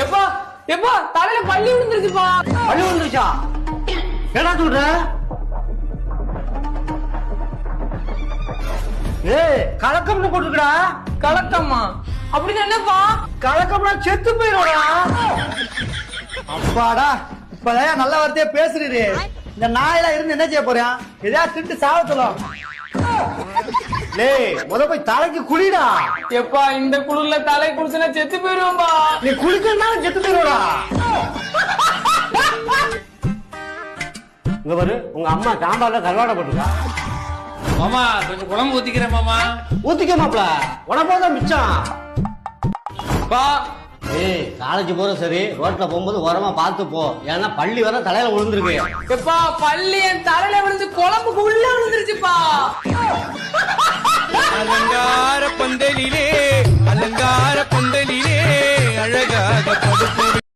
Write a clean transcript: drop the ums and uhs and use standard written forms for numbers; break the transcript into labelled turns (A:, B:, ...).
A: எப்பா எப்பா தலையில பள்ளி விழுந்துருச்சுப்பா.
B: பள்ளி விழுந்துருச்சா? என்ன சொல்ற? ஏய் கலக்கம்னு போட்டுக்கடா.
A: கலக்கம்மா அப்படின்னு என்னப்பா?
B: கலக்கம்னா செத்து போயிடும்டா. அப்பாடா இப்பதான் நல்ல வார்த்தையா பேசுறீரு. இந்த நாயெல்லாம் இருந்து என்ன செய்ய போறேன்? எதாவது திட்டு சாவத்தலாம். டேய் முத போய் தலைக்கு குளிடா.
A: எப்பா இந்த குளிர்ல தலை குளிச்சுனா செத்து போயிருவோம்பா.
B: நீ குளிக்கணும்னாலும் செத்து போயிடுவா. இங்க பாரு உங்க அம்மா சாம்பார்ல கருவாடை போட்டுக்கா.
C: மாமா கொஞ்சம் குழம்பு ஊத்திக்கிறேன் மாமா.
B: ஊத்திக்க மாப்ள உனக்கு மிச்சம்.
A: பா
B: ஏய் காலேஜ் போற சரி ரோட்ல போகும்போது ஓரமா பார்த்து போ. ஏன்னா பள்ளி வர தலையில விழுந்துருக்கு.
A: எப்பா பள்ளி என் தலையில விழுந்து குழம்புக்கு உள்ள விழுந்துருச்சுப்பா.
D: அலங்கார பந்தலிலே அழகாக படுத்து